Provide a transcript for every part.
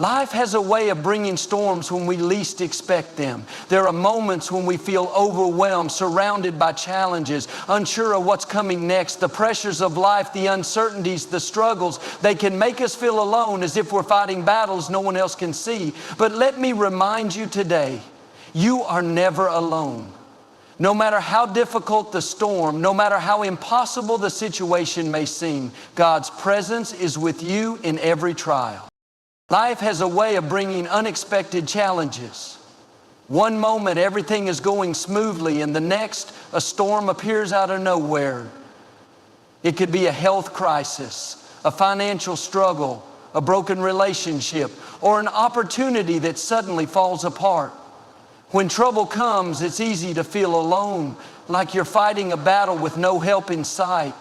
Life has a way of bringing storms when we least expect them. There are moments when we feel overwhelmed, surrounded by challenges, unsure of what's coming next. The pressures of life, the uncertainties, the struggles, they can make us feel alone, as if we're fighting battles no one else can see. But let me remind you today, you are never alone. No matter how difficult the storm, no matter how impossible the situation may seem, God's presence is with you in every trial. Life has a way of bringing unexpected challenges. One moment everything is going smoothly, and the next a storm appears out of nowhere. It could be a health crisis, a financial struggle, a broken relationship, or an opportunity that suddenly falls apart. When trouble comes, it's easy to feel alone, like you're fighting a battle with no help in sight.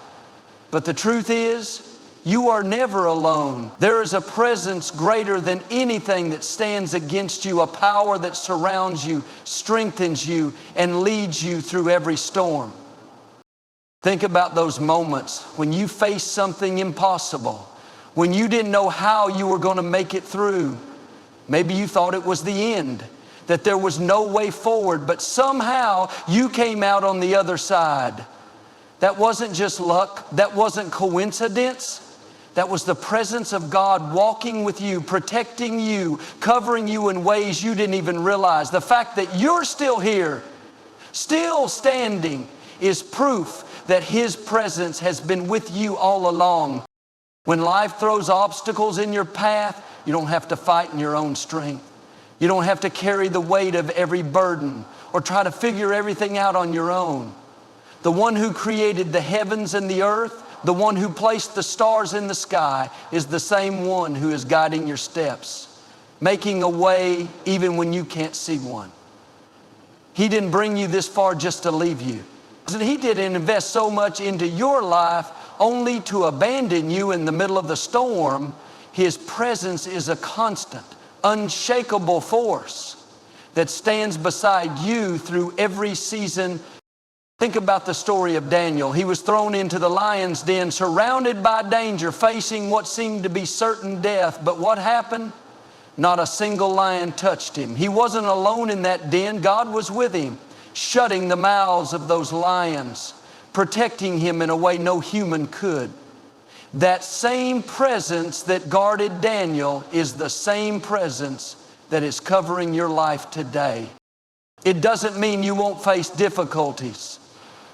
But the truth is, you are never alone. There is a presence greater than anything that stands against you, a power that surrounds you, strengthens you, and leads you through every storm. Think about those moments when you faced something impossible, when you didn't know how you were going to make it through. Maybe you thought it was the end, that there was no way forward, but somehow you came out on the other side. That wasn't just luck. That wasn't coincidence. That was the presence of God walking with you, protecting you, covering you in ways you didn't even realize. The fact that you're still here, still standing, is proof that His presence has been with you all along. When life throws obstacles in your path, you don't have to fight in your own strength. You don't have to carry the weight of every burden or try to figure everything out on your own. The one who created the heavens and the earth, the one who placed the stars in the sky, is the same one who is guiding your steps, making a way even when you can't see one. He didn't bring you this far just to leave you. He didn't invest so much into your life only to abandon you in the middle of the storm. His presence is a constant, unshakable force that stands beside you through every season. Think about the story of Daniel. He was thrown into the lion's den, surrounded by danger, facing what seemed to be certain death. But what happened? Not a single lion touched him. He wasn't alone in that den. God was with him, shutting the mouths of those lions, protecting him in a way no human could. That same presence that guarded Daniel is the same presence that is covering your life today. It doesn't mean you won't face difficulties.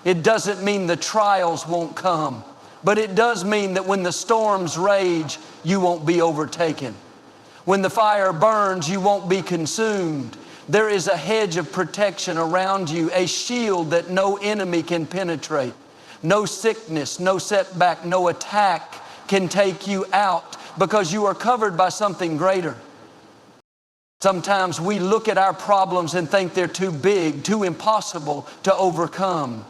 It doesn't mean the trials won't come. But it does mean that when the storms rage, you won't be overtaken. When the fire burns, you won't be consumed. There is a hedge of protection around you, a shield that no enemy can penetrate. No sickness, no setback, no attack can take you out, because you are covered by something greater. Sometimes we look at our problems and think they're too big, too impossible to overcome.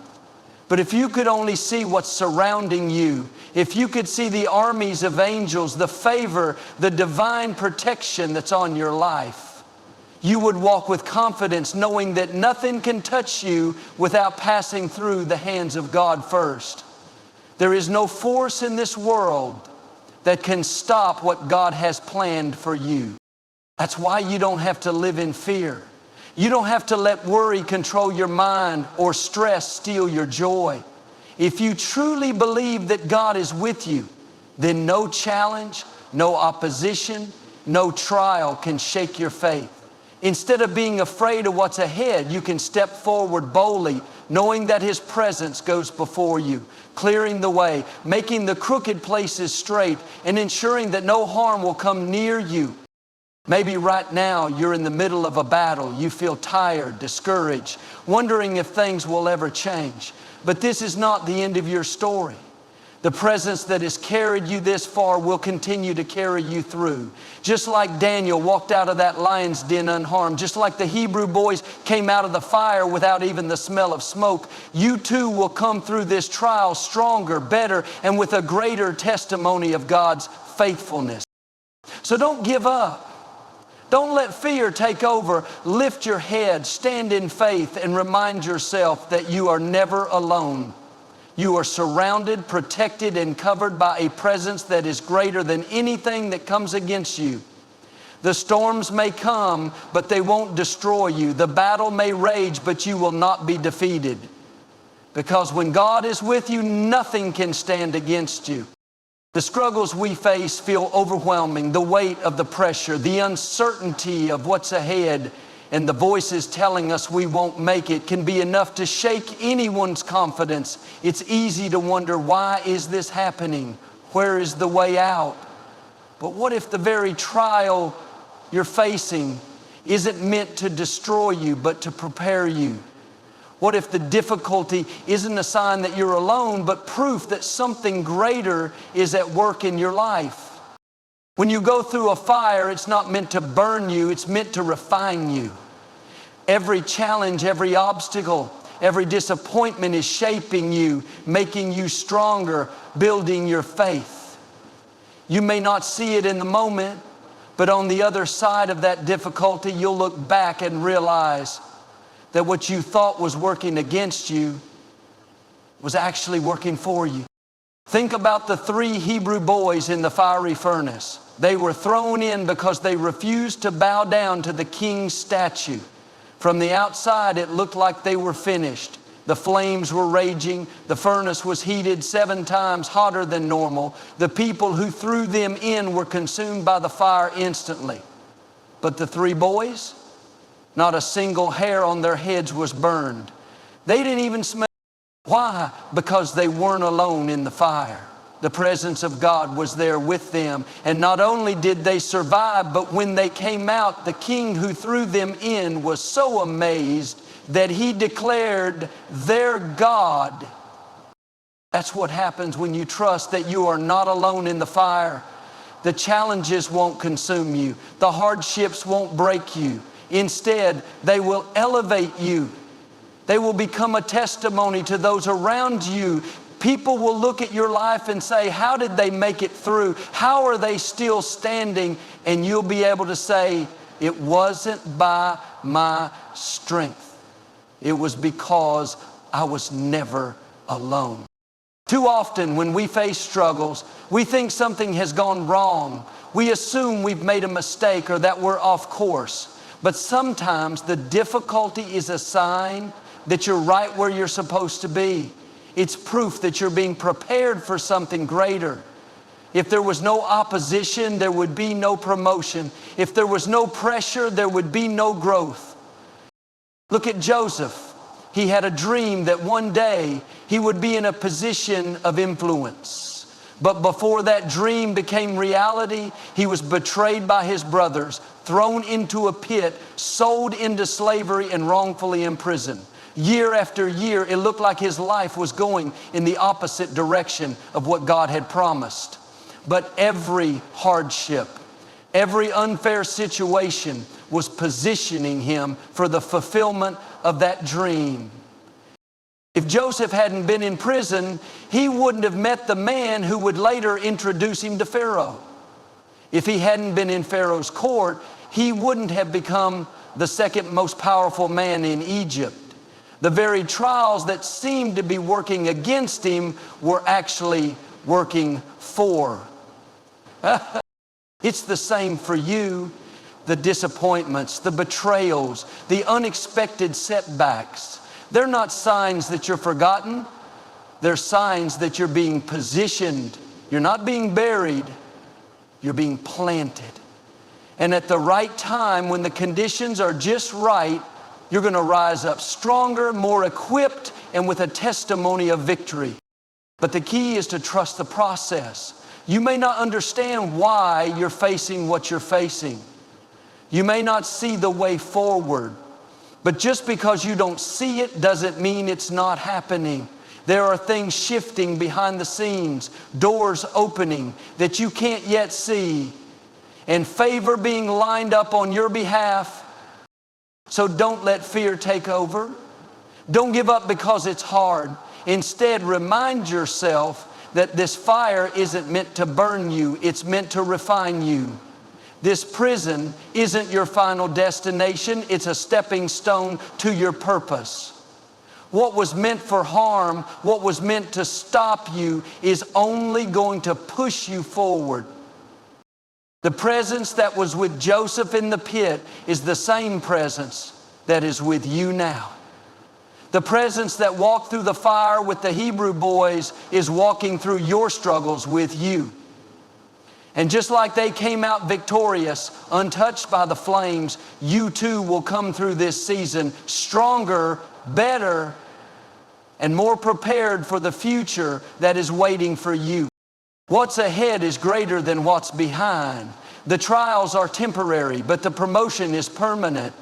But if you could only see what's surrounding you, if you could see the armies of angels, the favor, the divine protection that's on your life, you would walk with confidence, knowing that nothing can touch you without passing through the hands of God first. There is no force in this world that can stop what God has planned for you. That's why you don't have to live in fear. You don't have to let worry control your mind or stress steal your joy. If you truly believe that God is with you, then no challenge, no opposition, no trial can shake your faith. Instead of being afraid of what's ahead, you can step forward boldly, knowing that His presence goes before you, clearing the way, making the crooked places straight, and ensuring that no harm will come near you. Maybe right now you're in the middle of a battle. You feel tired, discouraged, wondering if things will ever change. But this is not the end of your story. The presence that has carried you this far will continue to carry you through. Just like Daniel walked out of that lion's den unharmed, just like the Hebrew boys came out of the fire without even the smell of smoke, you too will come through this trial stronger, better, and with a greater testimony of God's faithfulness. So don't give up. Don't let fear take over. Lift your head, stand in faith, and remind yourself that you are never alone. You are surrounded, protected, and covered by a presence that is greater than anything that comes against you. The storms may come, but they won't destroy you. The battle may rage, but you will not be defeated. Because when God is with you, nothing can stand against you. The struggles we face feel overwhelming. The weight of the pressure, the uncertainty of what's ahead, and the voices telling us we won't make it can be enough to shake anyone's confidence. It's easy to wonder, why is this happening? Where is the way out? But what if the very trial you're facing isn't meant to destroy you, but to prepare you? What if the difficulty isn't a sign that you're alone, but proof that something greater is at work in your life? When you go through a fire, it's not meant to burn you, it's meant to refine you. Every challenge, every obstacle, every disappointment is shaping you, making you stronger, building your faith. You may not see it in the moment, but on the other side of that difficulty, you'll look back and realize that what you thought was working against you was actually working for you. Think about the 3 Hebrew boys in the fiery furnace. They were thrown in because they refused to bow down to the king's statue. From the outside, it looked like they were finished. The flames were raging. The furnace was heated 7 times hotter than normal. The people who threw them in were consumed by the fire instantly. But the 3 boys, not a single hair on their heads was burned. They didn't even smell. Why? Because they weren't alone in the fire. The presence of God was there with them. And not only did they survive, but when they came out, the king who threw them in was so amazed that he declared their God. That's what happens when you trust that you are not alone in the fire. The challenges won't consume you. The hardships won't break you. Instead, they will elevate you. They will become a testimony to those around you. People will look at your life and say, how did they make it through? How are they still standing? And you'll be able to say, it wasn't by my strength. It was because I was never alone. Too often when we face struggles, we think something has gone wrong. We assume we've made a mistake or that we're off course. But sometimes the difficulty is a sign that you're right where you're supposed to be. It's proof that you're being prepared for something greater. If there was no opposition, there would be no promotion. If there was no pressure, there would be no growth. Look at Joseph. He had a dream that one day he would be in a position of influence. But before that dream became reality, he was betrayed by his brothers, thrown into a pit, sold into slavery, and wrongfully imprisoned. Year after year, it looked like his life was going in the opposite direction of what God had promised. But every hardship, every unfair situation was positioning him for the fulfillment of that dream. If Joseph hadn't been in prison, he wouldn't have met the man who would later introduce him to Pharaoh. If he hadn't been in Pharaoh's court, he wouldn't have become the second most powerful man in Egypt. The very trials that seemed to be working against him were actually working for. It's the same for you. The disappointments, the betrayals, the unexpected setbacks, they're not signs that you're forgotten. They're signs that you're being positioned. You're not being buried. You're being planted. And at the right time, when the conditions are just right, you're going to rise up stronger, more equipped, and with a testimony of victory. But the key is to trust the process. You may not understand why you're facing what you're facing. You may not see the way forward. But just because you don't see it doesn't mean it's not happening. There are things shifting behind the scenes, doors opening that you can't yet see, and favor being lined up on your behalf. So don't let fear take over. Don't give up because it's hard. Instead, remind yourself that this fire isn't meant to burn you, it's meant to refine you. This prison isn't your final destination, it's a stepping stone to your purpose. What was meant for harm, what was meant to stop you, is only going to push you forward. The presence that was with Joseph in the pit is the same presence that is with you now. The presence that walked through the fire with the Hebrew boys is walking through your struggles with you. And just like they came out victorious, untouched by the flames, you too will come through this season stronger, better, and more prepared for the future that is waiting for you. What's ahead is greater than what's behind. The trials are temporary, but the promotion is permanent.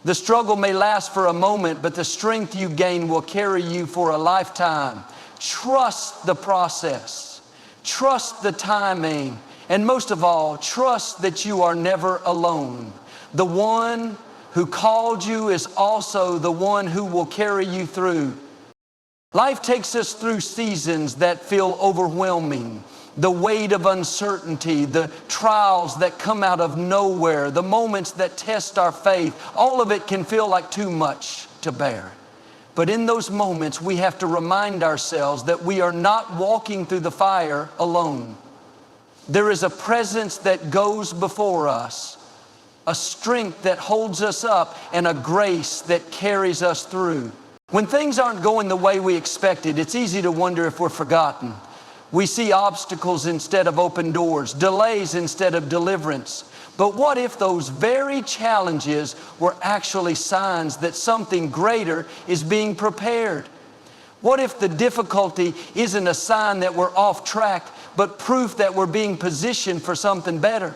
The struggle may last for a moment, but the strength you gain will carry you for a lifetime. Trust the process. Trust the timing. And most of all, trust that you are never alone. The one who called you is also the one who will carry you through. Life takes us through seasons that feel overwhelming. The weight of uncertainty, the trials that come out of nowhere, the moments that test our faith, all of it can feel like too much to bear. But in those moments, we have to remind ourselves that we are not walking through the fire alone. There is a presence that goes before us, a strength that holds us up, and a grace that carries us through. When things aren't going the way we expected, it's easy to wonder if we're forgotten. We see obstacles instead of open doors, delays instead of deliverance. But what if those very challenges were actually signs that something greater is being prepared? What if the difficulty isn't a sign that we're off track, but proof that we're being positioned for something better?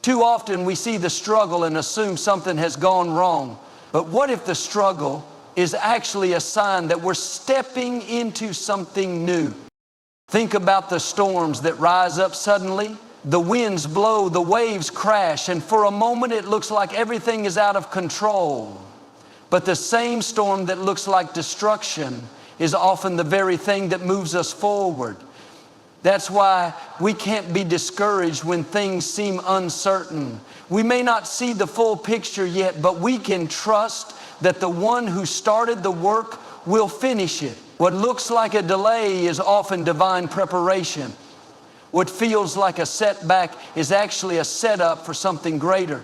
Too often we see the struggle and assume something has gone wrong. But what if the struggle is actually a sign that we're stepping into something new? Think about the storms that rise up suddenly. The winds blow, the waves crash, and for a moment it looks like everything is out of control. But the same storm that looks like destruction is often the very thing that moves us forward. That's why we can't be discouraged when things seem uncertain. We may not see the full picture yet, but we can trust that the one who started the work will finish it. What looks like a delay is often divine preparation. What feels like a setback is actually a setup for something greater.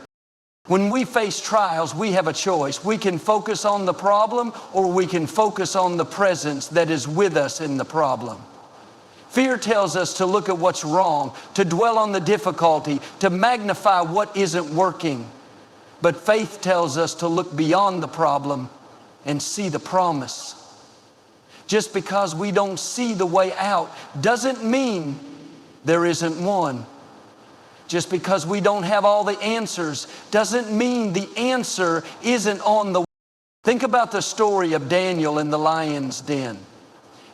When we face trials, we have a choice. We can focus on the problem, or we can focus on the presence that is with us in the problem. Fear tells us to look at what's wrong, to dwell on the difficulty, to magnify what isn't working. But faith tells us to look beyond the problem and see the promise. Just because we don't see the way out doesn't mean there isn't one. Just because we don't have all the answers doesn't mean the answer isn't on the way. Think about the story of Daniel in the lion's den.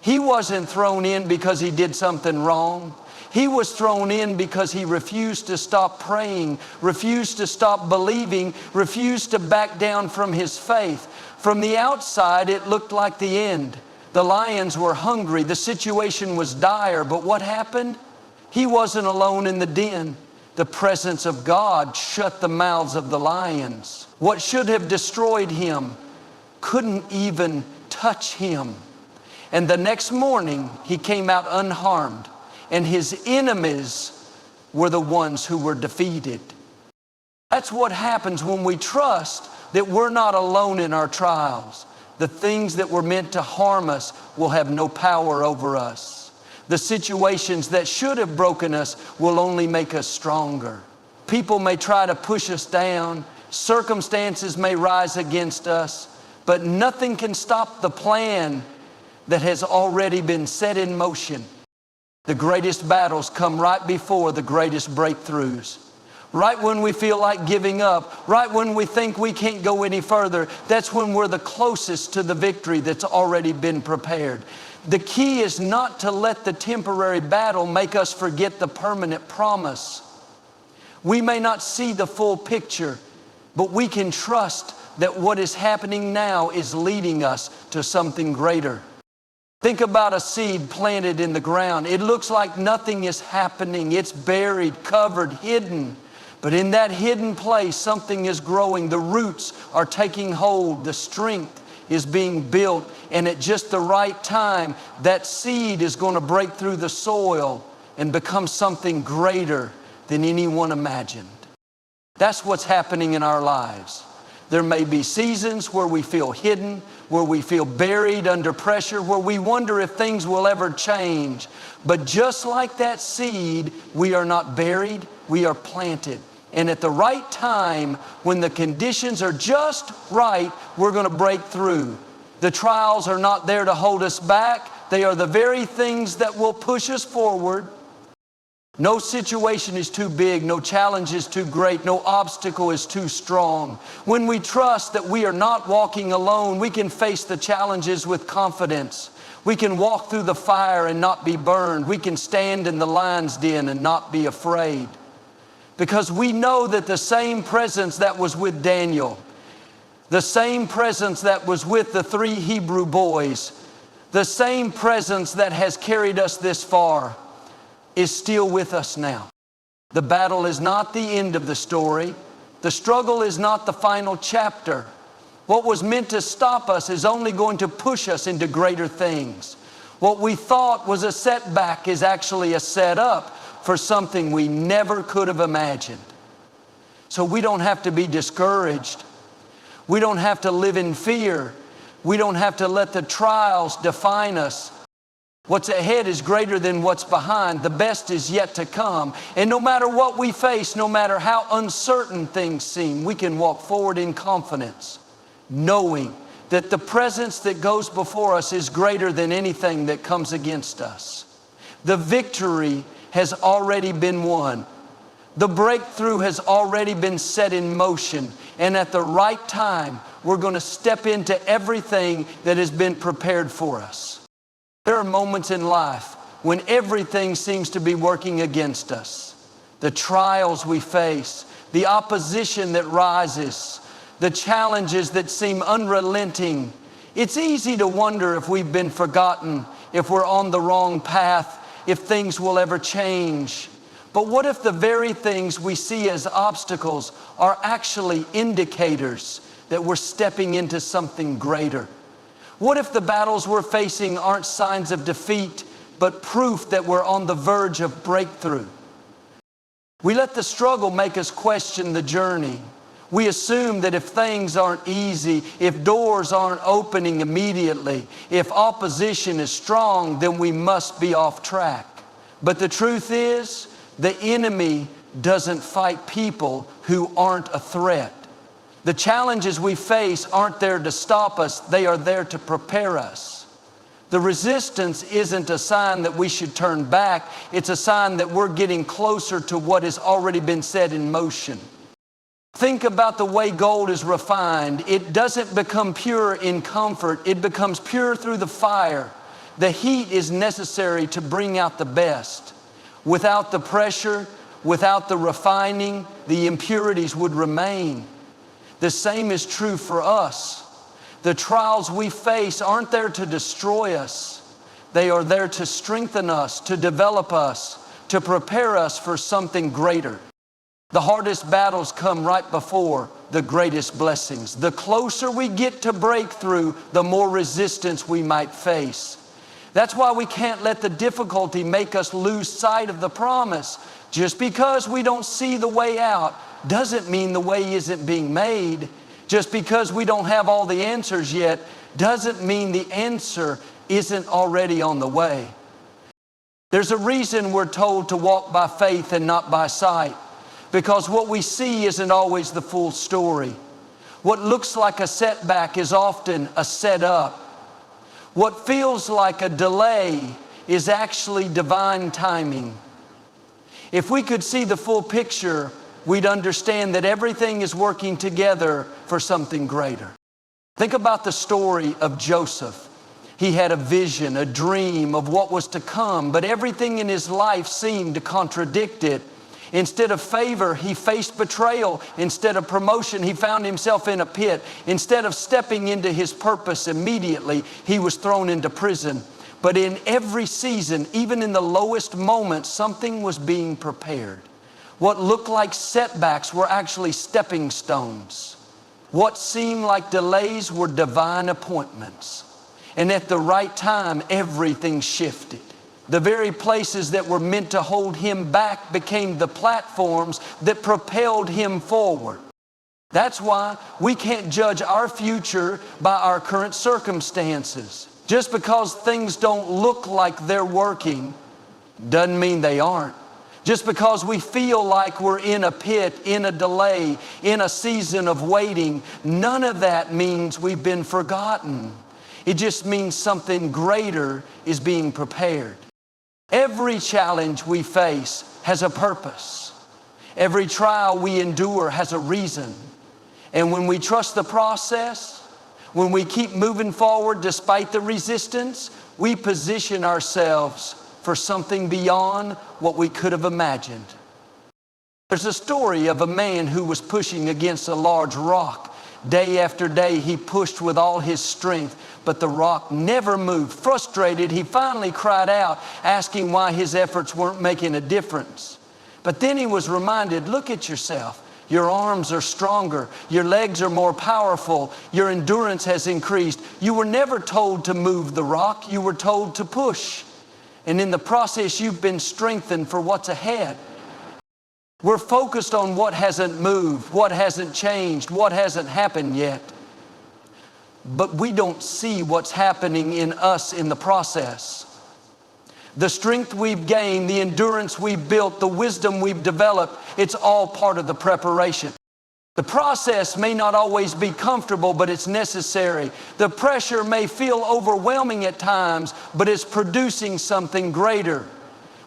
He wasn't thrown in because he did something wrong. He was thrown in because he refused to stop praying, refused to stop believing, refused to back down from his faith. From the outside, it looked like the end. The lions were hungry. The situation was dire. But what happened? He wasn't alone in the den. The presence of God shut the mouths of the lions. What should have destroyed him couldn't even touch him. And the next morning, he came out unharmed. And his enemies were the ones who were defeated. That's what happens when we trust that we're not alone in our trials. The things that were meant to harm us will have no power over us. The situations that should have broken us will only make us stronger. People may try to push us down. Circumstances may rise against us. But nothing can stop the plan that has already been set in motion. The greatest battles come right before the greatest breakthroughs. Right when we feel like giving up, right when we think we can't go any further, that's when we're the closest to the victory that's already been prepared. The key is not to let the temporary battle make us forget the permanent promise. We may not see the full picture, but we can trust that what is happening now is leading us to something greater. Think about a seed planted in the ground. It looks like nothing is happening. It's buried, covered, hidden. But in that hidden place, something is growing. The roots are taking hold. The strength is being built. And at just the right time, that seed is going to break through the soil and become something greater than anyone imagined. That's what's happening in our lives. There may be seasons where we feel hidden, where we feel buried under pressure, where we wonder if things will ever change. But just like that seed, we are not buried, we are planted. And at the right time, when the conditions are just right, we're going to break through. The trials are not there to hold us back. They are the very things that will push us forward. No situation is too big, no challenge is too great, no obstacle is too strong. When we trust that we are not walking alone, we can face the challenges with confidence. We can walk through the fire and not be burned. We can stand in the lion's den and not be afraid. Because we know that the same presence that was with Daniel, the same presence that was with the 3 Hebrew boys, the same presence that has carried us this far, is still with us now. The battle is not the end of the story. The struggle is not the final chapter. What was meant to stop us is only going to push us into greater things. What we thought was a setback is actually a setup for something we never could have imagined. So we don't have to be discouraged. We don't have to live in fear. We don't have to let the trials define us. What's ahead is greater than what's behind. The best is yet to come. And no matter what we face, no matter how uncertain things seem, we can walk forward in confidence, knowing that the presence that goes before us is greater than anything that comes against us. The victory has already been won. The breakthrough has already been set in motion. And at the right time, we're going to step into everything that has been prepared for us. There are moments in life when everything seems to be working against us. The trials we face, the opposition that rises, the challenges that seem unrelenting. It's easy to wonder if we've been forgotten, if we're on the wrong path, if things will ever change. But what if the very things we see as obstacles are actually indicators that we're stepping into something greater? What if the battles we're facing aren't signs of defeat, but proof that we're on the verge of breakthrough? We let the struggle make us question the journey. We assume that if things aren't easy, if doors aren't opening immediately, if opposition is strong, then we must be off track. But the truth is, the enemy doesn't fight people who aren't a threat. The challenges we face aren't there to stop us, they are there to prepare us. The resistance isn't a sign that we should turn back, it's a sign that we're getting closer to what has already been set in motion. Think about the way gold is refined. It doesn't become pure in comfort, it becomes pure through the fire. The heat is necessary to bring out the best. Without the pressure, without the refining, the impurities would remain. The same is true for us. The trials we face aren't there to destroy us. They are there to strengthen us, to develop us, to prepare us for something greater. The hardest battles come right before the greatest blessings. The closer we get to breakthrough, the more resistance we might face. That's why we can't let the difficulty make us lose sight of the promise. Just because we don't see the way out doesn't mean the way isn't being made. Just because we don't have all the answers yet doesn't mean the answer isn't already on the way. There's a reason we're told to walk by faith and not by sight, because what we see isn't always the full story. What looks like a setback is often a setup. What feels like a delay is actually divine timing. If we could see the full picture, we'd understand that everything is working together for something greater. Think about the story of Joseph. He had a vision, a dream of what was to come, but everything in his life seemed to contradict it. Instead of favor, he faced betrayal. Instead of promotion, he found himself in a pit. Instead of stepping into his purpose immediately, he was thrown into prison. But in every season, even in the lowest moments, something was being prepared. What looked like setbacks were actually stepping stones. What seemed like delays were divine appointments. And at the right time, everything shifted. The very places that were meant to hold him back became the platforms that propelled him forward. That's why we can't judge our future by our current circumstances. Just because things don't look like they're working doesn't mean they aren't. Just because we feel like we're in a pit, in a delay, in a season of waiting, none of that means we've been forgotten. It just means something greater is being prepared. Every challenge we face has a purpose. Every trial we endure has a reason. And when we trust the process, when we keep moving forward despite the resistance, we position ourselves for something beyond what we could have imagined. There's a story of a man who was pushing against a large rock. Day after day, he pushed with all his strength, but the rock never moved. Frustrated, he finally cried out, asking why his efforts weren't making a difference. But then he was reminded, look at yourself. Your arms are stronger. Your legs are more powerful. Your endurance has increased. You were never told to move the rock. You were told to push. And in the process, you've been strengthened for what's ahead. We're focused on what hasn't moved, what hasn't changed, what hasn't happened yet. But we don't see what's happening in us in the process. The strength we've gained, the endurance we've built, the wisdom we've developed, it's all part of the preparation. The process may not always be comfortable, but it's necessary. The pressure may feel overwhelming at times, but it's producing something greater.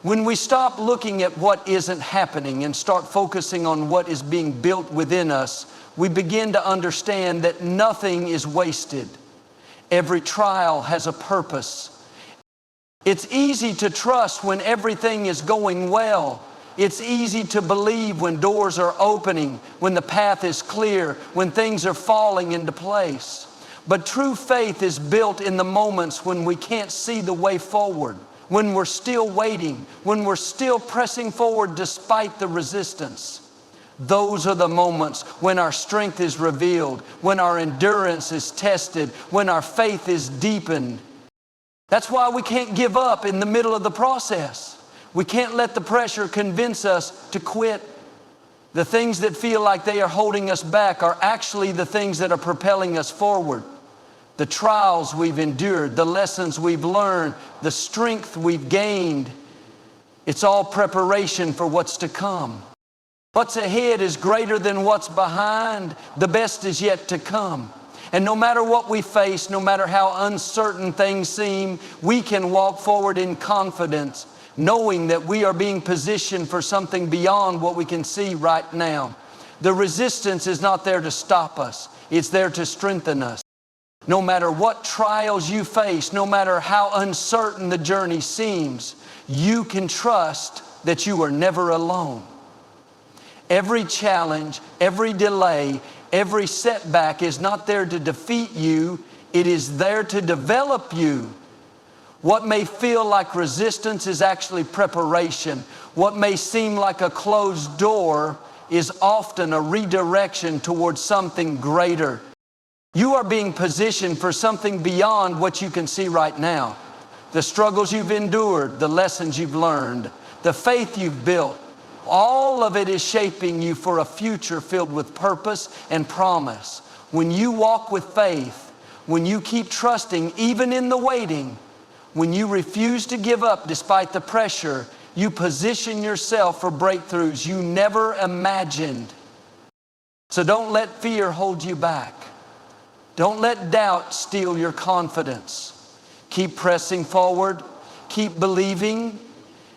When we stop looking at what isn't happening and start focusing on what is being built within us, we begin to understand that nothing is wasted. Every trial has a purpose. It's easy to trust when everything is going well. It's easy to believe when doors are opening, when the path is clear, when things are falling into place. But true faith is built in the moments when we can't see the way forward, when we're still waiting, when we're still pressing forward despite the resistance. Those are the moments when our strength is revealed, when our endurance is tested, when our faith is deepened. That's why we can't give up in the middle of the process. We can't let the pressure convince us to quit. The things that feel like they are holding us back are actually the things that are propelling us forward. The trials we've endured, the lessons we've learned, the strength we've gained, it's all preparation for what's to come. What's ahead is greater than what's behind. The best is yet to come. And no matter what we face, no matter how uncertain things seem, we can walk forward in confidence, knowing that we are being positioned for something beyond what we can see right now. The resistance is not there to stop us. It's there to strengthen us. No matter what trials you face, no matter how uncertain the journey seems, you can trust that you are never alone. Every challenge, every delay, every setback is not there to defeat you. It is there to develop you. What may feel like resistance is actually preparation. What may seem like a closed door is often a redirection towards something greater. You are being positioned for something beyond what you can see right now. The struggles you've endured, the lessons you've learned, the faith you've built, all of it is shaping you for a future filled with purpose and promise. When you walk with faith, when you keep trusting even in the waiting, when you refuse to give up despite the pressure, you position yourself for breakthroughs you never imagined. So don't let fear hold you back. Don't let doubt steal your confidence. Keep pressing forward, keep believing,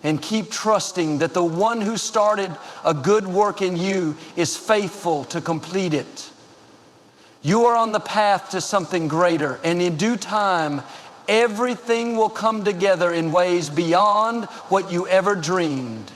and keep trusting that the one who started a good work in you is faithful to complete it. You are on the path to something greater, and in due time, everything will come together in ways beyond what you ever dreamed.